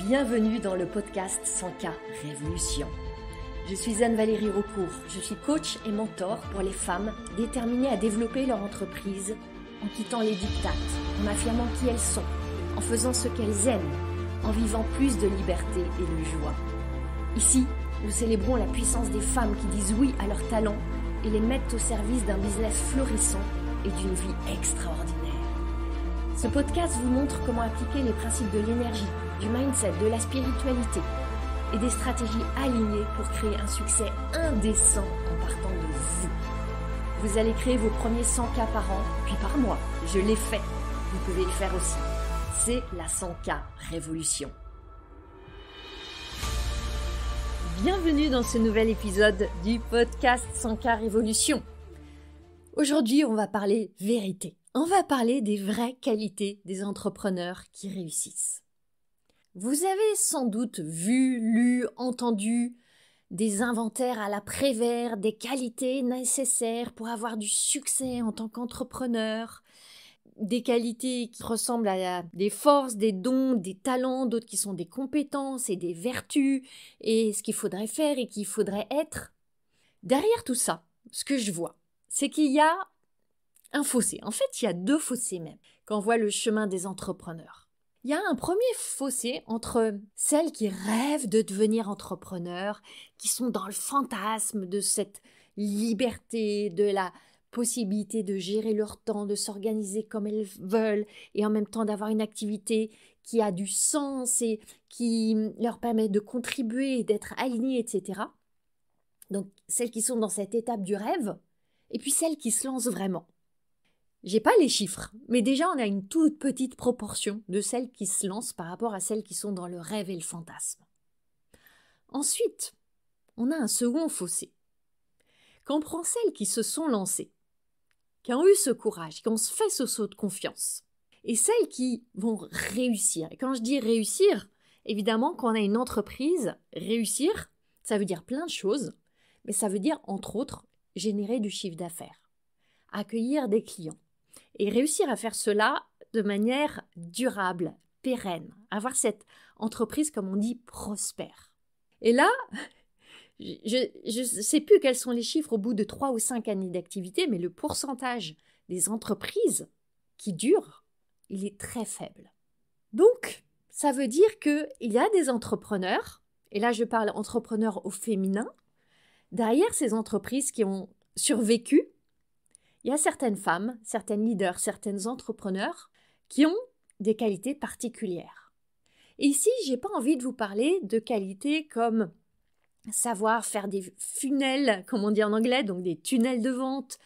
Bienvenue dans le podcast 100K Révolution. Je suis Anne-Valérie Raucourt, je suis coach et mentor pour les femmes déterminées à développer leur entreprise en quittant les diktats, en affirmant qui elles sont, en faisant ce qu'elles aiment, en vivant plus de liberté et de joie. Ici, nous célébrons la puissance des femmes qui disent oui à leurs talents et les mettent au service d'un business florissant et d'une vie extraordinaire. Ce podcast vous montre comment appliquer les principes de l'énergie, du mindset, de la spiritualité et des stratégies alignées pour créer un succès indécent en partant de vous. Vous allez créer vos premiers 100K par an, puis par mois. Je l'ai fait. Vous pouvez le faire aussi. C'est la 100K Révolution. Bienvenue dans ce nouvel épisode du podcast 100K Révolution. Aujourd'hui, on va parler vérité. On va parler des vraies qualités des entrepreneurs qui réussissent. Vous avez sans doute vu, lu, entendu des inventaires à la Prévert, des qualités nécessaires pour avoir du succès en tant qu'entrepreneur, des qualités qui ressemblent à des forces, des dons, des talents, d'autres qui sont des compétences et des vertus, et ce qu'il faudrait faire et qu'il faudrait être. Derrière tout ça, ce que je vois, c'est qu'il y a un fossé. En fait, il y a deux fossés même, quand on voit le chemin des entrepreneurs. Il y a un premier fossé entre celles qui rêvent de devenir entrepreneurs, qui sont dans le fantasme de cette liberté, de la possibilité de gérer leur temps, de s'organiser comme elles veulent et en même temps d'avoir une activité qui a du sens et qui leur permet de contribuer, d'être alignées, etc. Donc, celles qui sont dans cette étape du rêve et puis celles qui se lancent vraiment. J'ai pas les chiffres, mais déjà on a une toute petite proportion de celles qui se lancent par rapport à celles qui sont dans le rêve et le fantasme. Ensuite, on a un second fossé. Quand on prend celles qui se sont lancées, qui ont eu ce courage, qui ont fait ce saut de confiance, et celles qui vont réussir. Et quand je dis réussir, évidemment, quand on a une entreprise, réussir, ça veut dire plein de choses, mais ça veut dire, entre autres, générer du chiffre d'affaires, accueillir des clients. Et réussir à faire cela de manière durable, pérenne, avoir cette entreprise, comme on dit, prospère. Et là, je ne sais plus quels sont les chiffres au bout de 3 ou 5 années d'activité, mais le pourcentage des entreprises qui durent, il est très faible. Donc, ça veut dire qu'il y a des entrepreneurs, et là je parle entrepreneurs au féminin, derrière ces entreprises qui ont survécu, il y a certaines femmes, certaines leaders, certaines entrepreneurs qui ont des qualités particulières. Et ici, je n'ai pas envie de vous parler de qualités comme savoir faire des funnels, comme on dit en anglais, donc des tunnels de vente,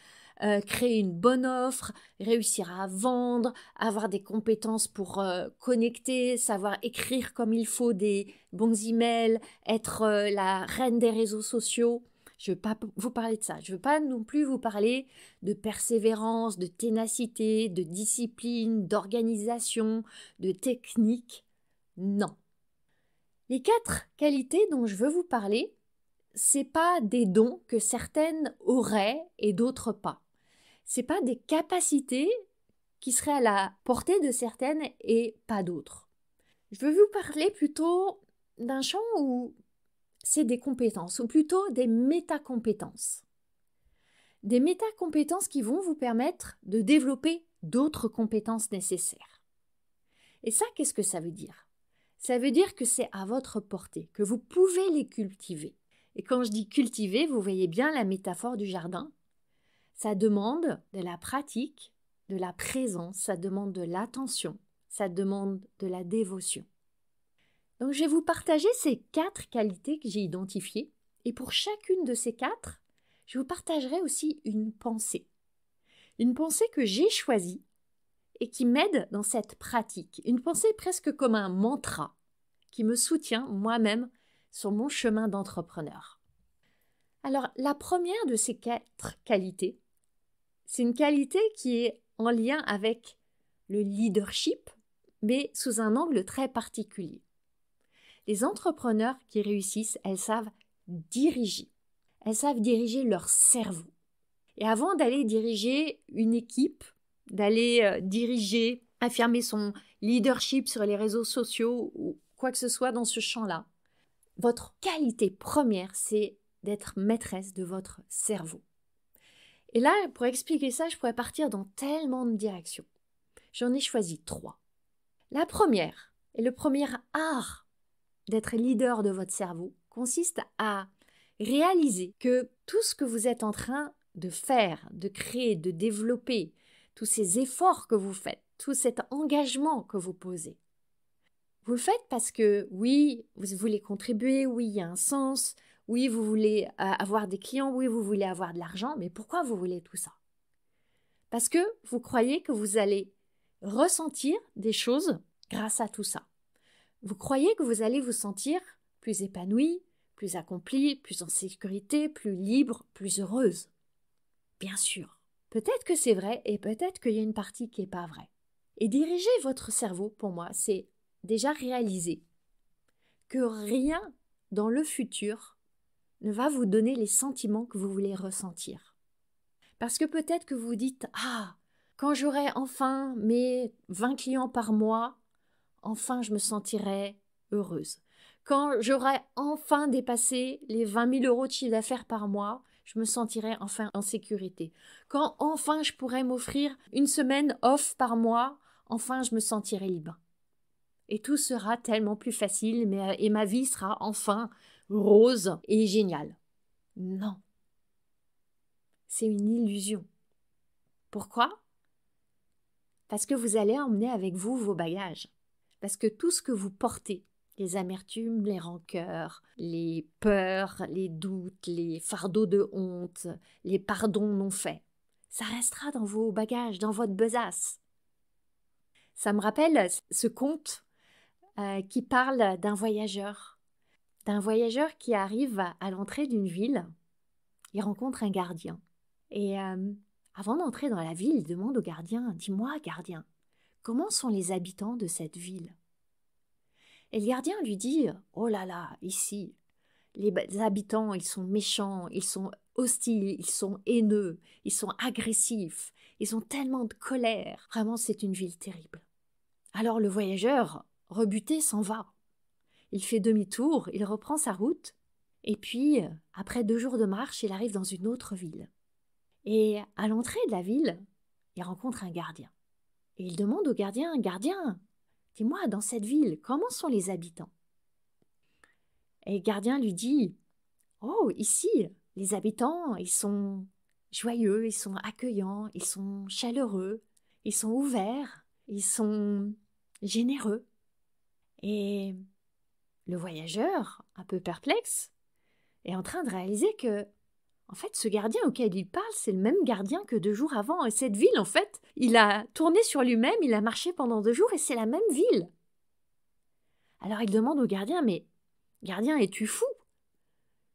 créer une bonne offre, réussir à vendre, avoir des compétences pour connecter, savoir écrire comme il faut des bons emails, être la reine des réseaux sociaux. Je ne veux pas vous parler de ça. Je ne veux pas non plus vous parler de persévérance, de ténacité, de discipline, d'organisation, de technique. Non. Les 4 qualités dont je veux vous parler, ce n'est pas des dons que certaines auraient et d'autres pas. Ce n'est pas des capacités qui seraient à la portée de certaines et pas d'autres. Je veux vous parler plutôt d'un champ où c'est des compétences, ou plutôt des métacompétences. Des métacompétences qui vont vous permettre de développer d'autres compétences nécessaires. Et ça, qu'est-ce que ça veut dire ? Ça veut dire que c'est à votre portée, que vous pouvez les cultiver. Et quand je dis cultiver, vous voyez bien la métaphore du jardin. Ça demande de la pratique, de la présence, ça demande de l'attention, ça demande de la dévotion. Donc, je vais vous partager ces 4 qualités que j'ai identifiées. Et pour chacune de ces 4, je vous partagerai aussi une pensée. Une pensée que j'ai choisie et qui m'aide dans cette pratique. Une pensée presque comme un mantra qui me soutient moi-même sur mon chemin d'entrepreneur. Alors, la première de ces 4 qualités, c'est une qualité qui est en lien avec le leadership, mais sous un angle très particulier. Les entrepreneurs qui réussissent, elles savent diriger. Elles savent diriger leur cerveau. Et avant d'aller diriger une équipe, d'aller affirmer son leadership sur les réseaux sociaux ou quoi que ce soit dans ce champ-là. Votre qualité première, c'est d'être maîtresse de votre cerveau. Et là, pour expliquer ça, je pourrais partir dans tellement de directions. J'en ai choisi 3. La première, et le premier art d'être leader de votre cerveau, consiste à réaliser que tout ce que vous êtes en train de faire, de créer, de développer, tous ces efforts que vous faites, tout cet engagement que vous posez, vous le faites parce que oui, vous voulez contribuer, oui, il y a un sens, oui, vous voulez avoir des clients, oui, vous voulez avoir de l'argent, mais pourquoi vous voulez tout ça? Parce que vous croyez que vous allez ressentir des choses grâce à tout ça. Vous croyez que vous allez vous sentir plus épanoui, plus accompli, plus en sécurité, plus libre, plus heureuse. Bien sûr, peut-être que c'est vrai et peut-être qu'il y a une partie qui n'est pas vraie. Et diriger votre cerveau, pour moi, c'est déjà réaliser que rien dans le futur ne va vous donner les sentiments que vous voulez ressentir. Parce que peut-être que vous dites « Ah, quand j'aurai enfin mes 20 clients par mois, enfin je me sentirai heureuse. Quand j'aurai enfin dépassé les 20 000 € de chiffre d'affaires par mois, je me sentirai enfin en sécurité. Quand enfin je pourrai m'offrir une semaine off par mois, enfin je me sentirai libre. Et tout sera tellement plus facile et ma vie sera enfin rose et géniale. » Non. C'est une illusion. Pourquoi? Parce que vous allez emmener avec vous vos bagages. Parce que tout ce que vous portez, les amertumes, les rancœurs, les peurs, les doutes, les fardeaux de honte, les pardons non faits, ça restera dans vos bagages, dans votre besace. Ça me rappelle ce conte qui parle d'un voyageur qui arrive à l'entrée d'une ville. Il rencontre un gardien. Et avant d'entrer dans la ville, il demande au gardien « Dis-moi, gardien, comment sont les habitants de cette ville ?» Et le gardien lui dit « Oh là là, ici, les habitants, ils sont méchants, ils sont hostiles, ils sont haineux, ils sont agressifs, ils ont tellement de colère. Vraiment, c'est une ville terrible. » Alors le voyageur, rebuté, s'en va. Il fait demi-tour, il reprend sa route, et puis, après 2 jours de marche, il arrive dans une autre ville. Et à l'entrée de la ville, il rencontre un gardien. Et il demande au gardien « Gardien, dis-moi, dans cette ville, comment sont les habitants ?» Et le gardien lui dit « Oh, ici, les habitants, ils sont joyeux, ils sont accueillants, ils sont chaleureux, ils sont ouverts, ils sont généreux. » Et le voyageur, un peu perplexe, est en train de réaliser que en fait, ce gardien auquel il parle, c'est le même gardien que 2 jours avant. Et cette ville, en fait, il a tourné sur lui-même, il a marché pendant 2 jours et c'est la même ville. Alors il demande au gardien « Mais, gardien, es-tu fou?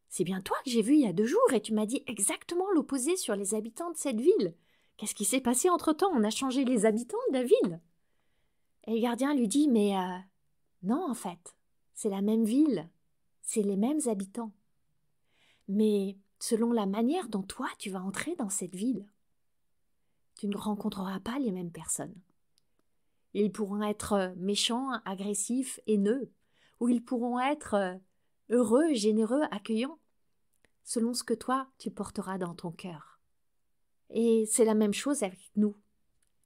C'est bien toi que j'ai vu il y a 2 jours et tu m'as dit exactement l'opposé sur les habitants de cette ville. Qu'est-ce qui s'est passé entre-temps? On a changé les habitants de la ville. » Et le gardien lui dit « Mais non, en fait, c'est la même ville, c'est les mêmes habitants. Mais selon la manière dont toi tu vas entrer dans cette ville, tu ne rencontreras pas les mêmes personnes. Ils pourront être méchants, agressifs, haineux, ou ils pourront être heureux, généreux, accueillants, selon ce que toi tu porteras dans ton cœur. Et c'est la même chose avec nous,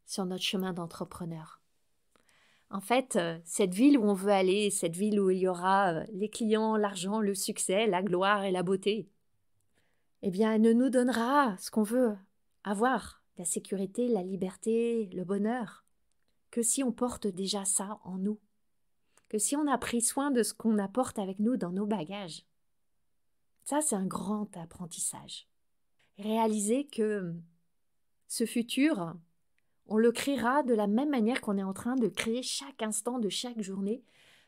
sur notre chemin d'entrepreneur. En fait, cette ville où on veut aller, cette ville où il y aura les clients, l'argent, le succès, la gloire et la beauté, eh bien, elle ne nous donnera ce qu'on veut avoir, la sécurité, la liberté, le bonheur, que si on porte déjà ça en nous, que si on a pris soin de ce qu'on apporte avec nous dans nos bagages. Ça, c'est un grand apprentissage. Réaliser que ce futur, on le créera de la même manière qu'on est en train de créer chaque instant de chaque journée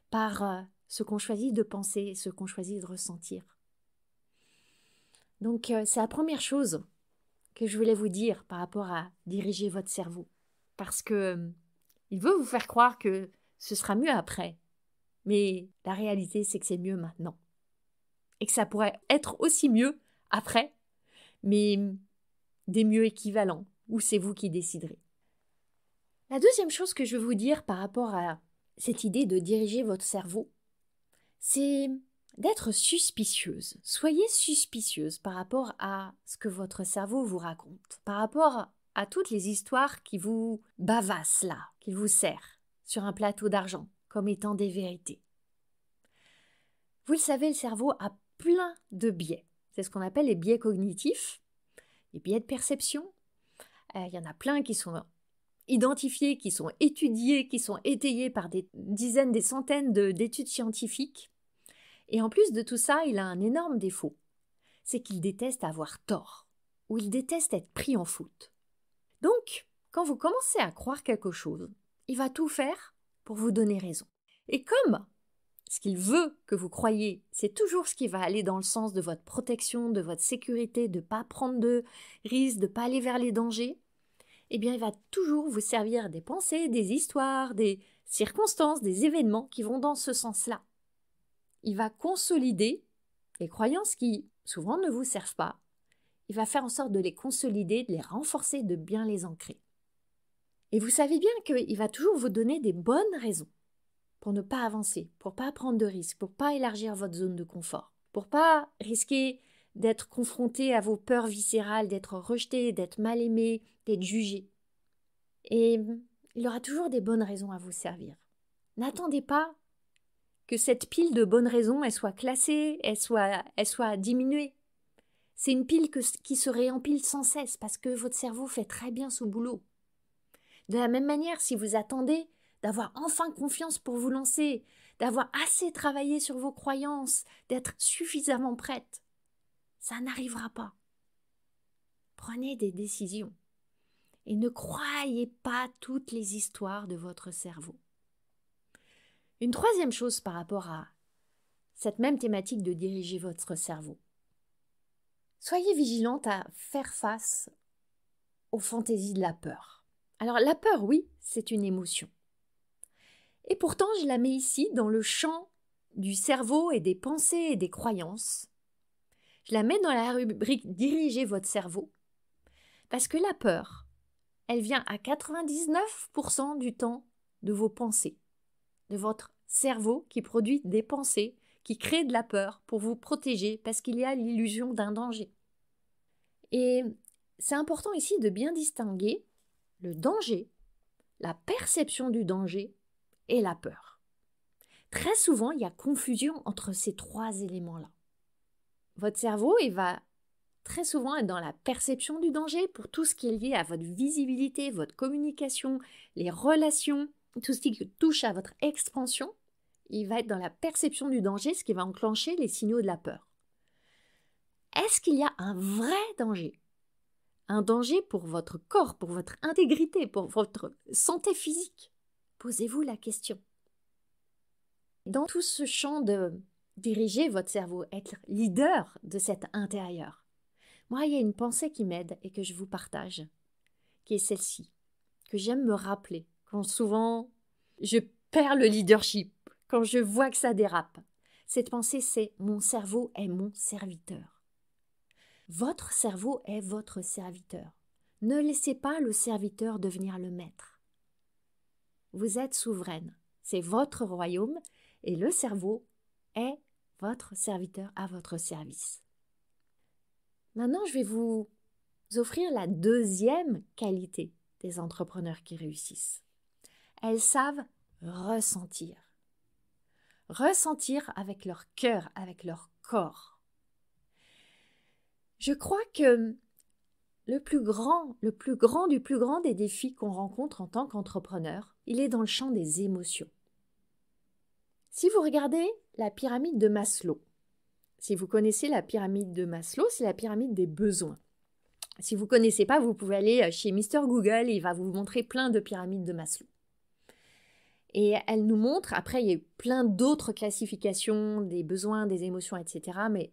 par ce qu'on choisit de penser et ce qu'on choisit de ressentir. Donc, c'est la première chose que je voulais vous dire par rapport à diriger votre cerveau. Parce que il veut vous faire croire que ce sera mieux après. Mais la réalité, c'est que c'est mieux maintenant. Et que ça pourrait être aussi mieux après, mais des mieux équivalents, ou c'est vous qui déciderez. La deuxième chose que je veux vous dire par rapport à cette idée de diriger votre cerveau, c'est d'être suspicieuse. Soyez suspicieuse par rapport à ce que votre cerveau vous raconte, par rapport à toutes les histoires qui vous bavassent là, qui vous serrent sur un plateau d'argent comme étant des vérités. Vous le savez, le cerveau a plein de biais. C'est ce qu'on appelle les biais cognitifs, les biais de perception. Il y en a plein qui sont identifiés, qui sont étudiés, qui sont étayés par des dizaines, des centaines d'études scientifiques. Et en plus de tout ça, il a un énorme défaut. C'est qu'il déteste avoir tort, ou il déteste être pris en faute. Donc, quand vous commencez à croire quelque chose, il va tout faire pour vous donner raison. Et comme ce qu'il veut que vous croyiez, c'est toujours ce qui va aller dans le sens de votre protection, de votre sécurité, de ne pas prendre de risques, de ne pas aller vers les dangers, eh bien, il va toujours vous servir des pensées, des histoires, des circonstances, des événements qui vont dans ce sens-là. Il va consolider les croyances qui, souvent, ne vous servent pas. Il va faire en sorte de les consolider, de les renforcer, de bien les ancrer. Et vous savez bien qu'il va toujours vous donner des bonnes raisons pour ne pas avancer, pour ne pas prendre de risques, pour ne pas élargir votre zone de confort, pour ne pas risquer d'être confronté à vos peurs viscérales, d'être rejeté, d'être mal aimé, d'être jugé. Et il aura toujours des bonnes raisons à vous servir. N'attendez pas que cette pile de bonnes raisons, elle soit classée, elle soit diminuée. C'est une pile qui se réempile sans cesse parce que votre cerveau fait très bien son boulot. De la même manière, si vous attendez d'avoir enfin confiance pour vous lancer, d'avoir assez travaillé sur vos croyances, d'être suffisamment prête, ça n'arrivera pas. Prenez des décisions et ne croyez pas toutes les histoires de votre cerveau. Une troisième chose par rapport à cette même thématique de diriger votre cerveau. Soyez vigilante à faire face aux fantaisies de la peur. Alors la peur, oui, c'est une émotion. Et pourtant, je la mets ici dans le champ du cerveau et des pensées et des croyances. Je la mets dans la rubrique « Diriger votre cerveau » parce que la peur, elle vient à 99% du temps de vos pensées, de votre cerveau qui produit des pensées, qui crée de la peur pour vous protéger parce qu'il y a l'illusion d'un danger. Et c'est important ici de bien distinguer le danger, la perception du danger et la peur. Très souvent, il y a confusion entre ces trois éléments-là. Votre cerveau, il va très souvent être dans la perception du danger pour tout ce qui est lié à votre visibilité, votre communication, les relations, tout ce qui touche à votre expansion. Il va être dans la perception du danger, ce qui va enclencher les signaux de la peur. Est-ce qu'il y a un vrai danger ? Un danger pour votre corps, pour votre intégrité, pour votre santé physique ? Posez-vous la question. Dans tout ce champ de diriger votre cerveau, être leader de cet intérieur, moi, il y a une pensée qui m'aide et que je vous partage, qui est celle-ci, que j'aime me rappeler quand souvent je perds le leadership, quand je vois que ça dérape. Cette pensée, c'est « mon cerveau est mon serviteur ». Votre cerveau est votre serviteur. Ne laissez pas le serviteur devenir le maître. Vous êtes souveraine, c'est votre royaume et le cerveau est votre serviteur à votre service. Maintenant, je vais vous offrir la deuxième qualité des entrepreneurs qui réussissent. Elles savent ressentir. Ressentir avec leur cœur, avec leur corps. Je crois que le plus grand des défis qu'on rencontre en tant qu'entrepreneur, il est dans le champ des émotions. Si vous regardez la pyramide de Maslow, si vous connaissez la pyramide de Maslow, c'est la pyramide des besoins. Si vous ne connaissez pas, vous pouvez aller chez Mister Google et il va vous montrer plein de pyramides de Maslow. Et elle nous montre, après il y a eu plein d'autres classifications des besoins, des émotions, etc. Mais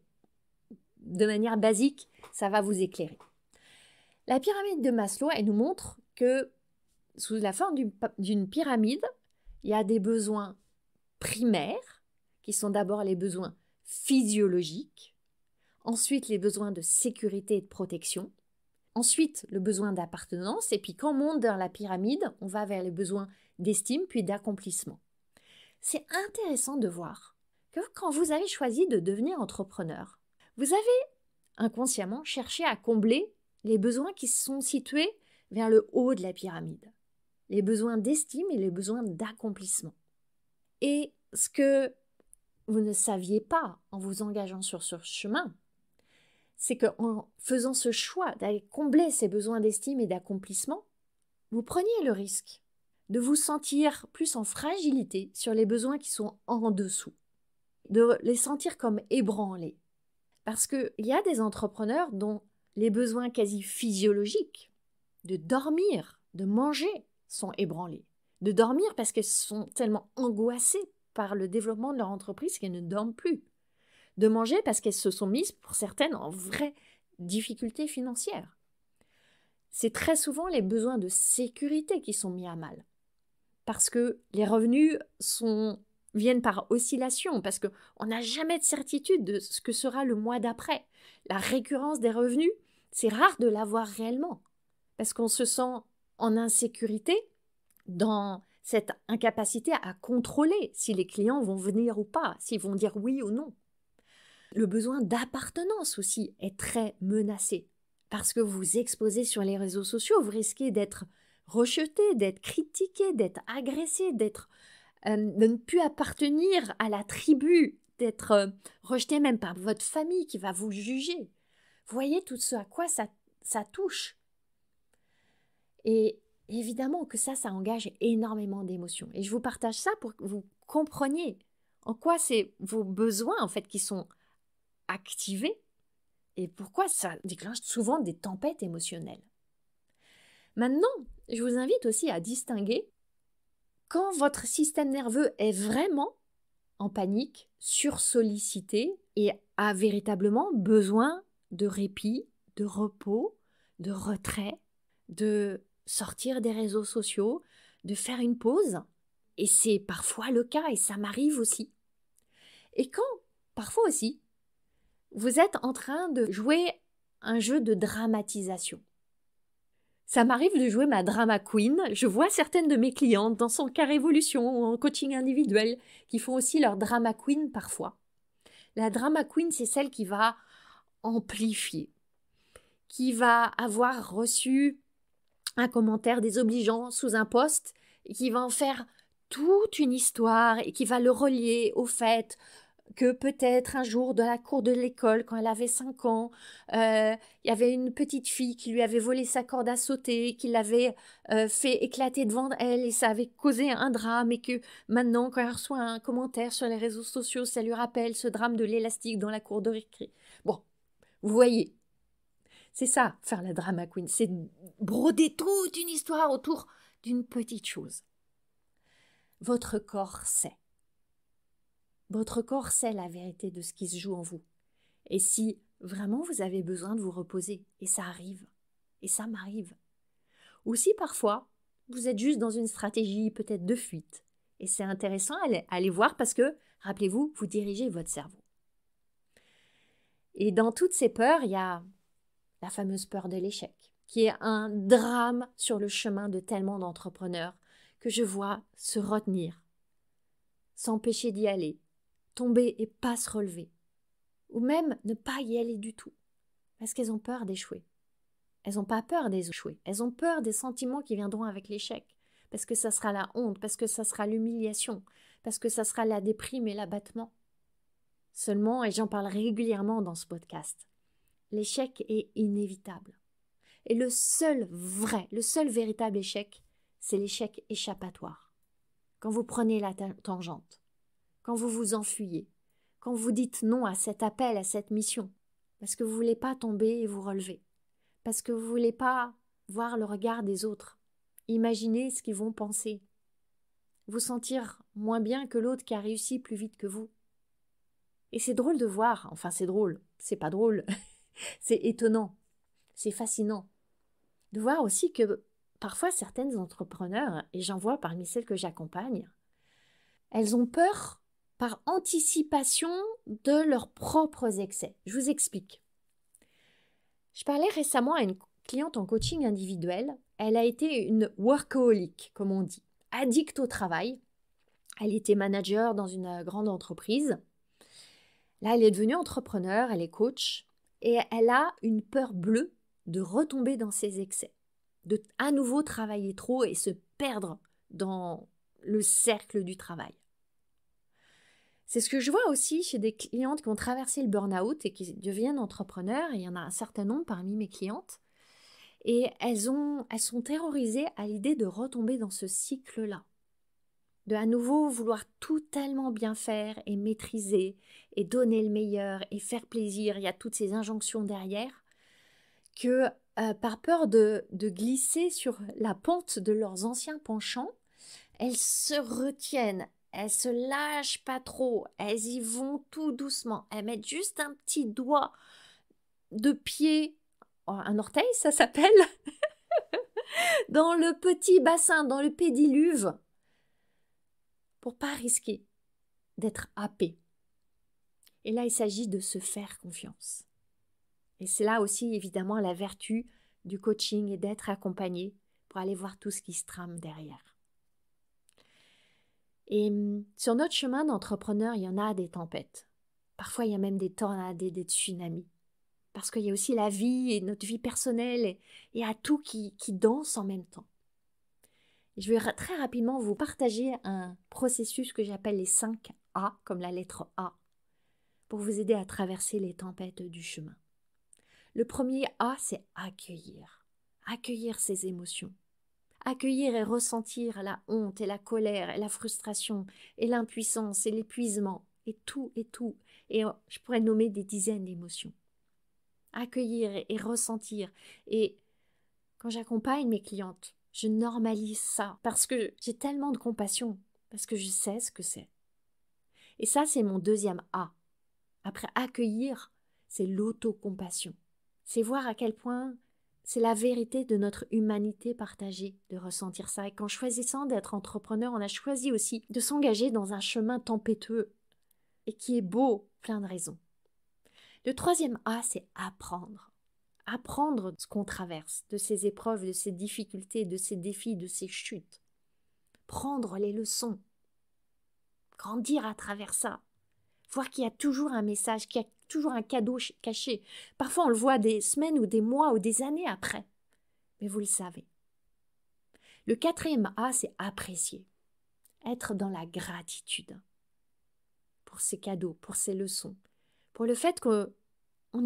de manière basique, ça va vous éclairer. La pyramide de Maslow, elle nous montre que sous la forme d'une pyramide, il y a des besoins primaires, qui sont d'abord les besoins physiologiques, ensuite les besoins de sécurité et de protection, ensuite le besoin d'appartenance, et puis quand on monte dans la pyramide, on va vers les besoins d'estime puis d'accomplissement. C'est intéressant de voir que quand vous avez choisi de devenir entrepreneur, vous avez inconsciemment cherché à combler les besoins qui sont situés vers le haut de la pyramide, les besoins d'estime et les besoins d'accomplissement. Et ce que vous ne saviez pas en vous engageant sur ce chemin, c'est qu'en faisant ce choix d'aller combler ces besoins d'estime et d'accomplissement, vous preniez le risque de vous sentir plus en fragilité sur les besoins qui sont en dessous, de les sentir comme ébranlés. Parce qu'il y a des entrepreneurs dont les besoins quasi physiologiques de dormir, de manger sont ébranlés. De dormir parce qu'elles sont tellement angoissées par le développement de leur entreprise qu'elles ne dorment plus. De manger parce qu'elles se sont mises, pour certaines, en vraies difficultés financières. C'est très souvent les besoins de sécurité qui sont mis à mal. Parce que les revenus viennent par oscillation, parce qu'on n'a jamais de certitude de ce que sera le mois d'après. La récurrence des revenus, c'est rare de l'avoir réellement, parce qu'on se sent en insécurité dans cette incapacité à contrôler si les clients vont venir ou pas, s'ils vont dire oui ou non. Le besoin d'appartenance aussi est très menacé, parce que vous vous exposez sur les réseaux sociaux, vous risquez d'être rejeté, d'être critiqué, d'être agressé, de ne plus appartenir à la tribu, d'être rejeté même par votre famille qui va vous juger. Vous voyez tout ce à quoi ça touche. Et évidemment que ça engage énormément d'émotions. Et je vous partage ça pour que vous compreniez en quoi c'est vos besoins en fait qui sont activés et pourquoi ça déclenche souvent des tempêtes émotionnelles. Maintenant, je vous invite aussi à distinguer quand votre système nerveux est vraiment en panique, sursollicité et a véritablement besoin de répit, de repos, de retrait, de sortir des réseaux sociaux, de faire une pause. Et c'est parfois le cas et ça m'arrive aussi. Et quand, parfois aussi, vous êtes en train de jouer un jeu de dramatisation. Ça m'arrive de jouer ma drama queen. Je vois certaines de mes clientes dans son cas évolution ou en coaching individuel qui font aussi leur drama queen parfois. La drama queen, c'est celle qui va amplifier, qui va avoir reçu un commentaire désobligeant sous un post et qui va en faire toute une histoire et qui va le relier au fait que peut-être un jour dans la cour de l'école, quand elle avait 5 ans, il y avait une petite fille qui lui avait volé sa corde à sauter, qui l'avait fait éclater devant elle et ça avait causé un drame et que maintenant, quand elle reçoit un commentaire sur les réseaux sociaux, ça lui rappelle ce drame de l'élastique dans la cour de récré. Bon, vous voyez, c'est ça, faire la drama queen, c'est broder toute une histoire autour d'une petite chose. Votre corps sait. Votre corps sait la vérité de ce qui se joue en vous. Et si vraiment vous avez besoin de vous reposer, et ça arrive, et ça m'arrive. Ou si parfois, vous êtes juste dans une stratégie peut-être de fuite, et c'est intéressant à aller voir parce que, rappelez-vous, vous dirigez votre cerveau. Et dans toutes ces peurs, il y a la fameuse peur de l'échec, qui est un drame sur le chemin de tellement d'entrepreneurs que je vois se retenir, s'empêcher d'y aller, tomber et pas se relever, ou même ne pas y aller du tout, parce qu'elles ont peur d'échouer. Elles n'ont pas peur d'échouer, elles ont peur des sentiments qui viendront avec l'échec, parce que ça sera la honte, parce que ça sera l'humiliation, parce que ça sera la déprime et l'abattement. Seulement, et j'en parle régulièrement dans ce podcast, l'échec est inévitable. Et le seul véritable échec, c'est l'échec échappatoire. Quand vous prenez la tangente, quand vous vous enfuyez, quand vous dites non à cet appel, à cette mission, parce que vous ne voulez pas tomber et vous relever, parce que vous ne voulez pas voir le regard des autres, imaginer ce qu'ils vont penser, vous sentir moins bien que l'autre qui a réussi plus vite que vous. Et c'est drôle de voir, enfin c'est drôle, c'est pas drôle, c'est étonnant, c'est fascinant, de voir aussi que parfois certaines entrepreneurs, et j'en vois parmi celles que j'accompagne, elles ont peur par anticipation de leurs propres excès. Je vous explique. Je parlais récemment à une cliente en coaching individuel. Elle a été une workaholic, comme on dit, addicte au travail. Elle était manager dans une grande entreprise Là, elle est devenue entrepreneur, elle est coach et elle a une peur bleue de retomber dans ses excès, de à nouveau travailler trop et se perdre dans le cercle du travail. C'est ce que je vois aussi chez des clientes qui ont traversé le burn-out et qui deviennent entrepreneurs, et il y en a un certain nombre parmi mes clientes, et elles sont terrorisées à l'idée de retomber dans ce cycle-là, de à nouveau vouloir tout tellement bien faire et maîtriser et donner le meilleur et faire plaisir. Il y a toutes ces injonctions derrière que par peur de glisser sur la pente de leurs anciens penchants, elles se retiennent, elles se lâchent pas trop, elles y vont tout doucement, elles mettent juste un petit doigt de pied, un orteil ça s'appelle, dans le petit bassin, dans le pédiluve, pour pas risquer d'être happé. Et là, il s'agit de se faire confiance. Et c'est là aussi, évidemment, la vertu du coaching et d'être accompagné pour aller voir tout ce qui se trame derrière. Et sur notre chemin d'entrepreneur, il y en a des tempêtes. Parfois, il y a même des tornades et des tsunamis. Parce qu'il y a aussi la vie et notre vie personnelle et il y a tout qui danse en même temps. Et je vais très rapidement vous partager un processus que j'appelle les 5 A, comme la lettre A, pour vous aider à traverser les tempêtes du chemin. Le premier A, c'est accueillir. Accueillir ses émotions. Accueillir et ressentir la honte et la colère et la frustration et l'impuissance et l'épuisement et tout et tout. Et je pourrais nommer des dizaines d'émotions. Accueillir et ressentir. Et quand j'accompagne mes clientes, je normalise ça parce que j'ai tellement de compassion, parce que je sais ce que c'est. Et ça, c'est mon deuxième A. Après accueillir, c'est l'autocompassion. C'est voir à quel point c'est la vérité de notre humanité partagée de ressentir ça. Et qu'en choisissant d'être entrepreneur, on a choisi aussi de s'engager dans un chemin tempétueux et qui est beau, plein de raisons. Le troisième A, c'est apprendre. Apprendre ce qu'on traverse, de ces épreuves, de ces difficultés, de ces défis, de ces chutes. Prendre les leçons. Grandir à travers ça. Voir qu'il y a toujours un message, qu'il y a toujours un cadeau caché. Parfois, on le voit des semaines ou des mois ou des années après. Mais vous le savez. Le quatrième A, c'est apprécier. Être dans la gratitude. Pour ces cadeaux, pour ces leçons. Pour le fait qu'on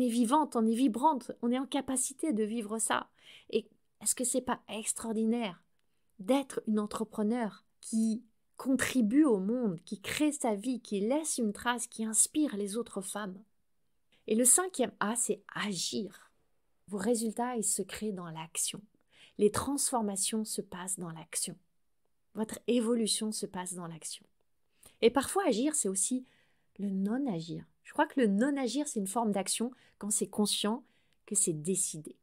est vivante, on est vibrante, on est en capacité de vivre ça. Et est-ce que c'est pas extraordinaire d'être une entrepreneur qui contribue au monde, qui crée sa vie, qui laisse une trace, qui inspire les autres femmes? Et le cinquième A, c'est agir. Vos résultats, ils se créent dans l'action. Les transformations se passent dans l'action. Votre évolution se passe dans l'action. Et parfois, agir, c'est aussi le non-agir. Je crois que le non-agir, c'est une forme d'action quand c'est conscient, que c'est décidé.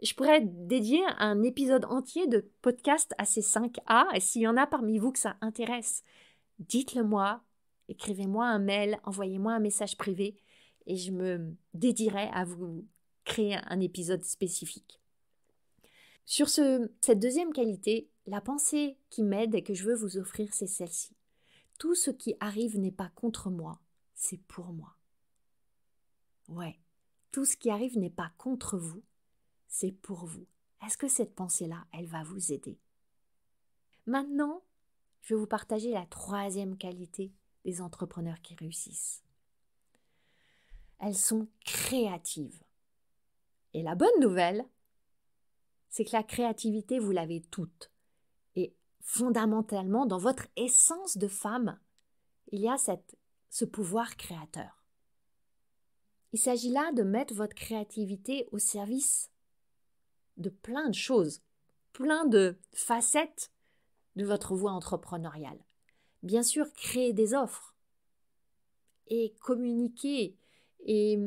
Je pourrais dédier un épisode entier de podcast à ces 5 A, et s'il y en a parmi vous que ça intéresse, dites-le moi, écrivez-moi un mail, envoyez-moi un message privé, et je me dédierai à vous créer un épisode spécifique. Sur cette deuxième qualité, la pensée qui m'aide et que je veux vous offrir, c'est celle-ci. Tout ce qui arrive n'est pas contre moi, c'est pour moi. Ouais, tout ce qui arrive n'est pas contre vous, c'est pour vous. Est-ce que cette pensée-là, elle va vous aider? Maintenant, je vais vous partager la troisième qualité des entrepreneurs qui réussissent. Elles sont créatives. Et la bonne nouvelle, c'est que la créativité, vous l'avez toute. Et fondamentalement, dans votre essence de femme, il y a ce pouvoir créateur. Il s'agit là de mettre votre créativité au service de plein de choses, plein de facettes de votre voie entrepreneuriale. Bien sûr, créer des offres et communiquer et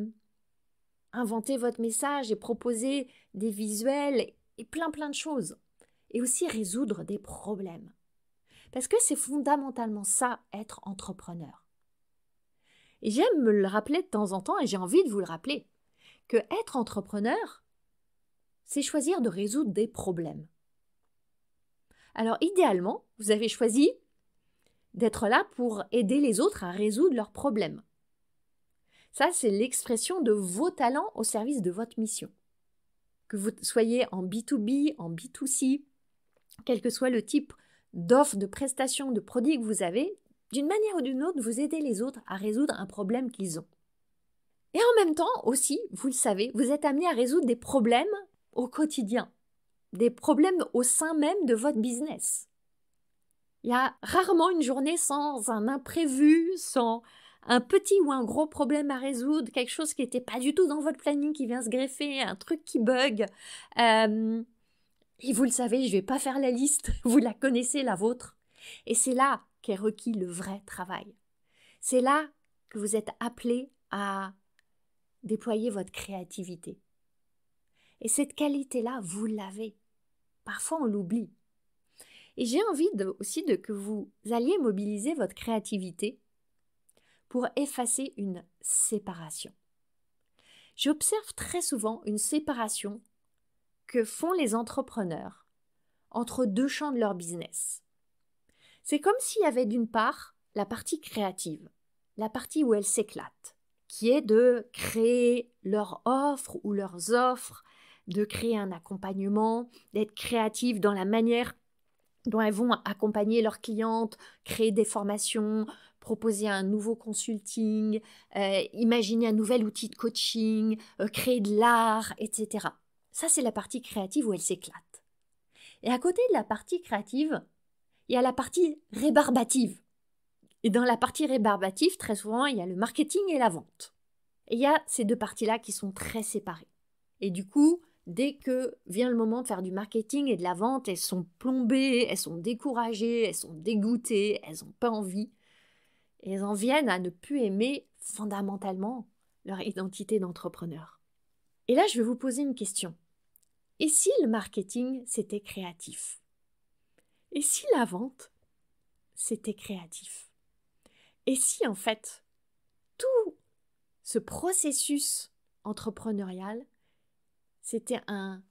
inventer votre message et proposer des visuels et plein de choses. Et aussi résoudre des problèmes. Parce que c'est fondamentalement ça, être entrepreneur. Et j'aime me le rappeler de temps en temps et j'ai envie de vous le rappeler, que être entrepreneur, c'est choisir de résoudre des problèmes. Alors idéalement, vous avez choisi d'être là pour aider les autres à résoudre leurs problèmes. Ça, c'est l'expression de vos talents au service de votre mission. Que vous soyez en B2B, en B2C, quel que soit le type d'offre, de prestations, de produits que vous avez, d'une manière ou d'une autre, vous aidez les autres à résoudre un problème qu'ils ont. Et en même temps aussi, vous le savez, vous êtes amené à résoudre des problèmes au quotidien, des problèmes au sein même de votre business. Il y a rarement une journée sans un imprévu, sans un petit ou un gros problème à résoudre, quelque chose qui n'était pas du tout dans votre planning qui vient se greffer, un truc qui bug. Et vous le savez, je ne vais pas faire la liste, vous la connaissez, la vôtre. Et c'est là qu'est requis le vrai travail. C'est là que vous êtes appelé à déployer votre créativité. Et cette qualité-là, vous l'avez. Parfois, on l'oublie. Et j'ai envie aussi que vous alliez mobiliser votre créativité pour effacer une séparation. J'observe très souvent une séparation que font les entrepreneurs entre deux champs de leur business. C'est comme s'il y avait d'une part la partie créative, la partie où elles s'éclatent, qui est de créer leur offre ou leurs offres, de créer un accompagnement, d'être créative dans la manière dont elles vont accompagner leurs clientes, créer des formations, proposer un nouveau consulting, imaginer un nouvel outil de coaching, créer de l'art, etc. Ça, c'est la partie créative où elles s'éclatent. Et à côté de la partie créative, il y a la partie rébarbative. Et dans la partie rébarbative, très souvent, il y a le marketing et la vente. Et il y a ces deux parties-là qui sont très séparées. Et du coup, dès que vient le moment de faire du marketing et de la vente, elles sont plombées, elles sont découragées, elles sont dégoûtées, elles n'ont pas envie. Et elles en viennent à ne plus aimer fondamentalement leur identité d'entrepreneur. Et là, je vais vous poser une question. Et si le marketing, c'était créatif? Et si la vente, c'était créatif? Et si, en fait, tout ce processus entrepreneurial, c'était un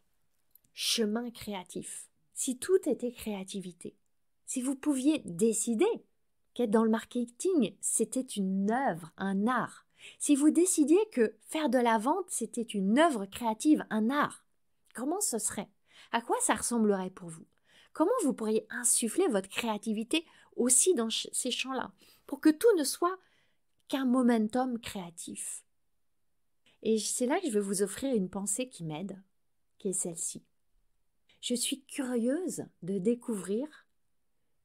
chemin créatif? Si tout était créativité, si vous pouviez décider qu'être dans le marketing, c'était une œuvre, un art, si vous décidiez que faire de la vente, c'était une œuvre créative, un art, comment ce serait? À quoi ça ressemblerait pour vous? Comment vous pourriez insuffler votre créativité aussi dans ces champs-là, pour que tout ne soit qu'un momentum créatif? Et c'est là que je vais vous offrir une pensée qui m'aide, qui est celle-ci. Je suis curieuse de découvrir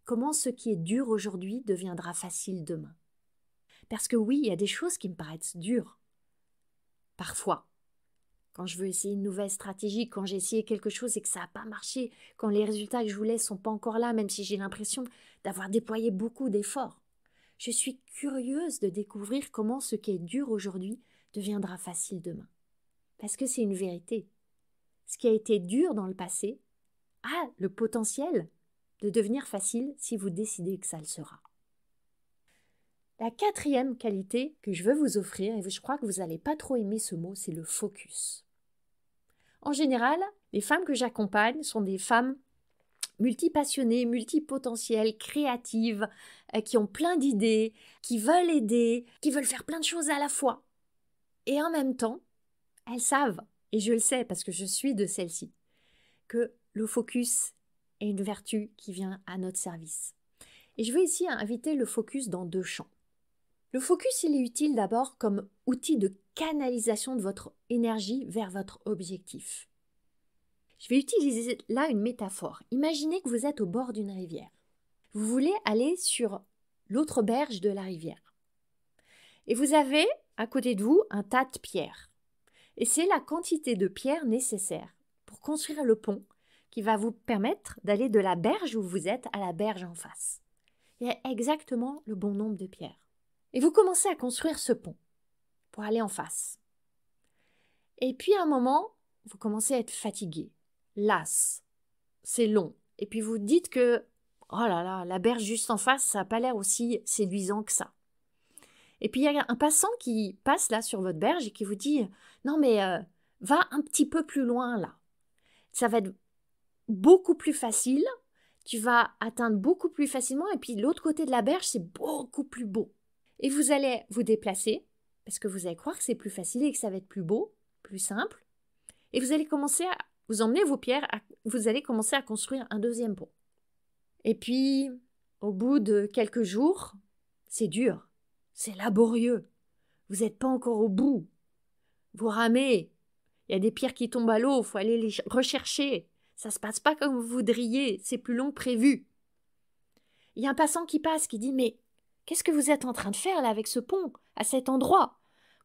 comment ce qui est dur aujourd'hui deviendra facile demain. Parce que oui, il y a des choses qui me paraissent dures. Parfois, quand je veux essayer une nouvelle stratégie, quand j'ai essayé quelque chose et que ça n'a pas marché, quand les résultats que je voulais ne sont pas encore là, même si j'ai l'impression d'avoir déployé beaucoup d'efforts. Je suis curieuse de découvrir comment ce qui est dur aujourd'hui deviendra facile demain. Parce que c'est une vérité. Ce qui a été dur dans le passé a le potentiel de devenir facile si vous décidez que ça le sera. La quatrième qualité que je veux vous offrir, et je crois que vous n'allez pas trop aimer ce mot, c'est le focus. En général, les femmes que j'accompagne sont des femmes multipassionnées, multipotentielles, créatives, qui ont plein d'idées, qui veulent aider, qui veulent faire plein de choses à la fois. Et en même temps, elles savent, et je le sais parce que je suis de celles-ci, que le focus est une vertu qui vient à notre service. Et je veux ici inviter le focus dans deux champs. Le focus, il est utile d'abord comme outil de canalisation de votre énergie vers votre objectif. Je vais utiliser là une métaphore. Imaginez que vous êtes au bord d'une rivière. Vous voulez aller sur l'autre berge de la rivière. Et vous avez à côté de vous un tas de pierres. Et c'est la quantité de pierres nécessaire pour construire le pont qui va vous permettre d'aller de la berge où vous êtes à la berge en face. Il y a exactement le bon nombre de pierres. Et vous commencez à construire ce pont pour aller en face. Et puis à un moment, vous commencez à être fatigué, las, c'est long. Et puis vous dites que, oh là là, la berge juste en face, ça n'a pas l'air aussi séduisant que ça. Et puis il y a un passant qui passe là sur votre berge et qui vous dit, non mais va un petit peu plus loin là. Ça va être beaucoup plus facile, tu vas atteindre beaucoup plus facilement et puis l'autre côté de la berge, c'est beaucoup plus beau. Et vous allez vous déplacer parce que vous allez croire que c'est plus facile et que ça va être plus beau, plus simple. Et vous allez commencer à vous emmener vos pierres, vous allez commencer à construire un deuxième pont. Et puis, au bout de quelques jours, c'est dur, c'est laborieux. Vous n'êtes pas encore au bout. Vous ramez. Il y a des pierres qui tombent à l'eau, il faut aller les rechercher. Ça ne se passe pas comme vous voudriez, c'est plus long que prévu. Il y a un passant qui passe, qui dit « Mais qu'est-ce que vous êtes en train de faire là avec ce pont, à cet endroit?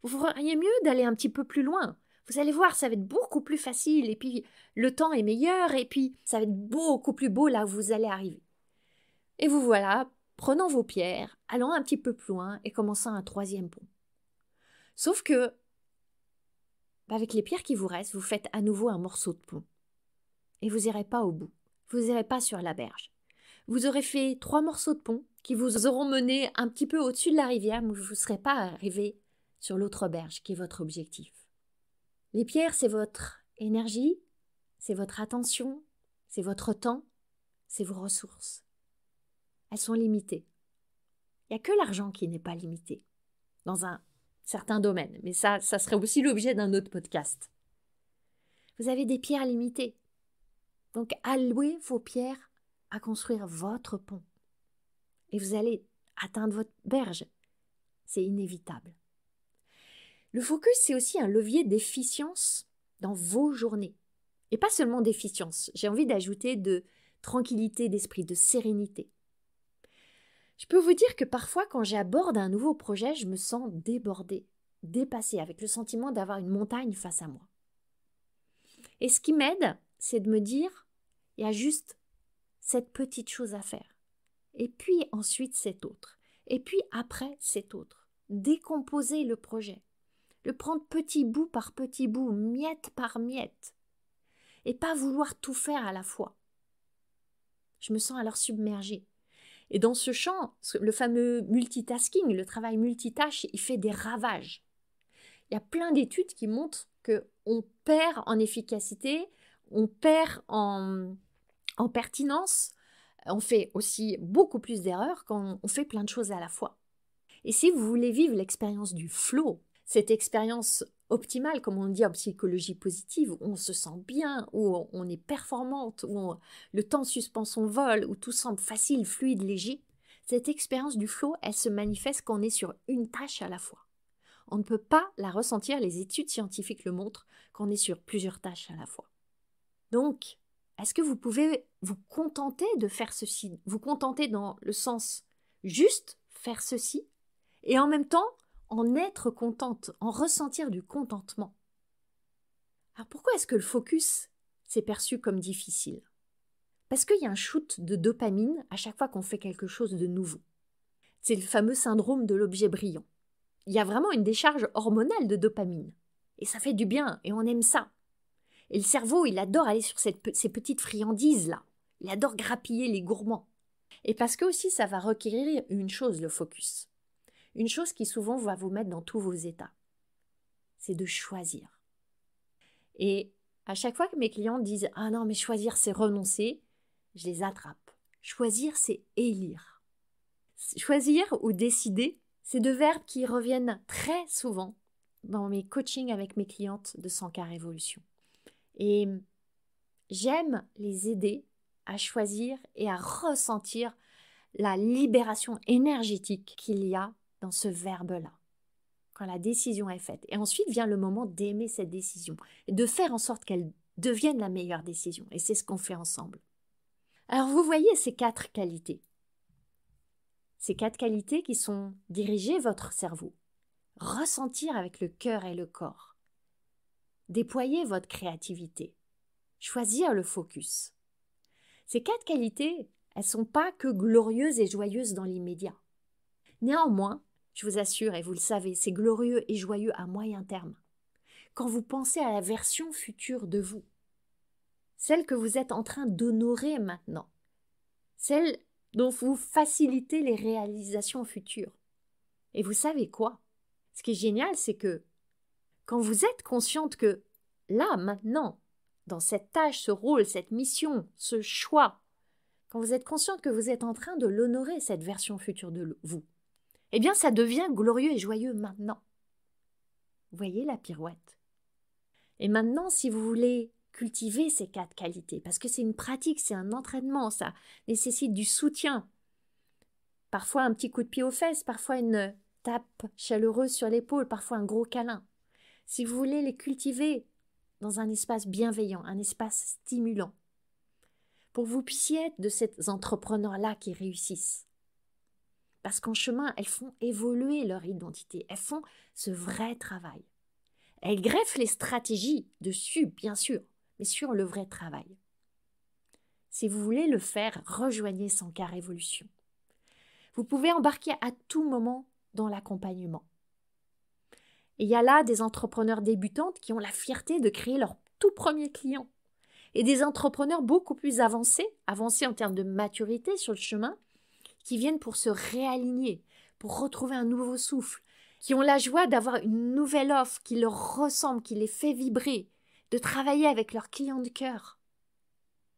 Vous feriez mieux d'aller un petit peu plus loin. Vous allez voir, ça va être beaucoup plus facile, et puis le temps est meilleur, et puis ça va être beaucoup plus beau là où vous allez arriver. » Et vous voilà, prenant vos pierres, allant un petit peu plus loin et commençant un troisième pont. Sauf que, avec les pierres qui vous restent, vous faites à nouveau un morceau de pont. Et vous n'irez pas au bout. Vous n'irez pas sur la berge. Vous aurez fait 3 morceaux de pont qui vous auront mené un petit peu au-dessus de la rivière, mais vous ne serez pas arrivé sur l'autre berge qui est votre objectif. Les pierres, c'est votre énergie, c'est votre attention, c'est votre temps, c'est vos ressources. Elles sont limitées. Il n'y a que l'argent qui n'est pas limité dans un certain domaine, mais ça serait aussi l'objet d'un autre podcast. Vous avez des pierres limitées. Donc, allouez vos pierres à construire votre pont. Et vous allez atteindre votre berge. C'est inévitable. Le focus, c'est aussi un levier d'efficience dans vos journées. Et pas seulement d'efficience. J'ai envie d'ajouter de tranquillité d'esprit, de sérénité. Je peux vous dire que parfois, quand j'aborde un nouveau projet, je me sens débordée, dépassée, avec le sentiment d'avoir une montagne face à moi. Et ce qui m'aide, c'est de me dire, il y a juste cette petite chose à faire. Et puis ensuite cette autre. Et puis après cette autre. Décomposer le projet. Le prendre petit bout par petit bout, miette par miette. Et pas vouloir tout faire à la fois. Je me sens alors submergée. Et dans ce champ, le fameux multitasking, le travail multitâche, il fait des ravages. Il y a plein d'études qui montrent qu'on perd en efficacité, on perd en pertinence, on fait aussi beaucoup plus d'erreurs quand on fait plein de choses à la fois. Et si vous voulez vivre l'expérience du flow, cette expérience optimale, comme on dit en psychologie positive, où on se sent bien, où on est performante, où le temps suspend son vol, où tout semble facile, fluide, léger, cette expérience du flow, elle se manifeste quand on est sur une tâche à la fois. On ne peut pas la ressentir, les études scientifiques le montrent, quand on est sur plusieurs tâches à la fois. Donc, est-ce que vous pouvez vous contenter de faire ceci, vous contenter dans le sens juste faire ceci, et en même temps en être contente, en ressentir du contentement? Alors pourquoi est-ce que le focus s'est perçu comme difficile? Parce qu'il y a un shoot de dopamine à chaque fois qu'on fait quelque chose de nouveau. C'est le fameux syndrome de l'objet brillant. Il y a vraiment une décharge hormonale de dopamine. Et ça fait du bien, et on aime ça. Et le cerveau, il adore aller sur ces petites friandises-là. Il adore grappiller les gourmands. Et parce que aussi, ça va requérir une chose, le focus. Une chose qui souvent va vous mettre dans tous vos états. C'est de choisir. Et à chaque fois que mes clients disent « Ah non, mais choisir, c'est renoncer », je les attrape. Choisir, c'est élire. Choisir ou décider, c'est 2 verbes qui reviennent très souvent dans mes coachings avec mes clientes de 100K Révolution. Et j'aime les aider à choisir et à ressentir la libération énergétique qu'il y a dans ce verbe-là, quand la décision est faite. Et ensuite vient le moment d'aimer cette décision et de faire en sorte qu'elle devienne la meilleure décision. Et c'est ce qu'on fait ensemble. Alors vous voyez ces 4 qualités. Ces 4 qualités qui sont diriger votre cerveau, ressentir avec le cœur et le corps, déployer votre créativité, choisir le focus. Ces 4 qualités, elles ne sont pas que glorieuses et joyeuses dans l'immédiat. Néanmoins, je vous assure, et vous le savez, c'est glorieux et joyeux à moyen terme. Quand vous pensez à la version future de vous, celle que vous êtes en train d'honorer maintenant, celle dont vous facilitez les réalisations futures. Et vous savez quoi? Ce qui est génial, c'est que quand vous êtes consciente que là, maintenant, dans cette tâche, ce rôle, cette mission, ce choix, quand vous êtes consciente que vous êtes en train de l'honorer, cette version future de vous, eh bien, ça devient glorieux et joyeux maintenant. Vous voyez la pirouette. Et maintenant, si vous voulez cultiver ces 4 qualités, parce que c'est une pratique, c'est un entraînement, ça nécessite du soutien. Parfois un petit coup de pied aux fesses, parfois une tape chaleureuse sur l'épaule, parfois un gros câlin. Si vous voulez les cultiver dans un espace bienveillant, un espace stimulant, pour que vous puissiez être de ces entrepreneurs-là qui réussissent. Parce qu'en chemin, elles font évoluer leur identité, elles font ce vrai travail. Elles greffent les stratégies dessus, bien sûr, mais sur le vrai travail. Si vous voulez le faire, rejoignez 100K Révolution. Vous pouvez embarquer à tout moment dans l'accompagnement. Et il y a là des entrepreneurs débutantes qui ont la fierté de créer leur tout premier client. Et des entrepreneurs beaucoup plus avancés en termes de maturité sur le chemin, qui viennent pour se réaligner, pour retrouver un nouveau souffle, qui ont la joie d'avoir une nouvelle offre qui leur ressemble, qui les fait vibrer, de travailler avec leurs clients de cœur.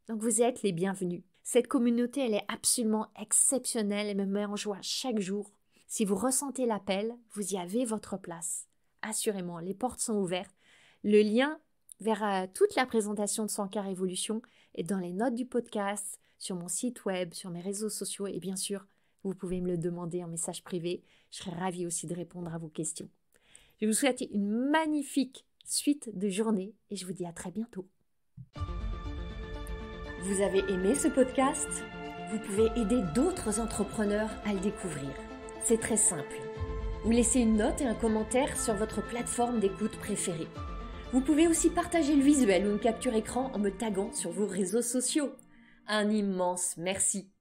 Donc vous êtes les bienvenus. Cette communauté, elle est absolument exceptionnelle et me met en joie chaque jour. Si vous ressentez l'appel, vous y avez votre place. Assurément, les portes sont ouvertes. Le lien vers toute la présentation de 100K Révolution est dans les notes du podcast, sur mon site web, sur mes réseaux sociaux et bien sûr, vous pouvez me le demander en message privé. Je serai ravie aussi de répondre à vos questions. Je vous souhaite une magnifique suite de journée et je vous dis à très bientôt. Vous avez aimé ce podcast? Vous pouvez aider d'autres entrepreneurs à le découvrir. C'est très simple. Vous laissez une note et un commentaire sur votre plateforme d'écoute préférée. Vous pouvez aussi partager le visuel ou une capture écran en me taguant sur vos réseaux sociaux. Un immense merci.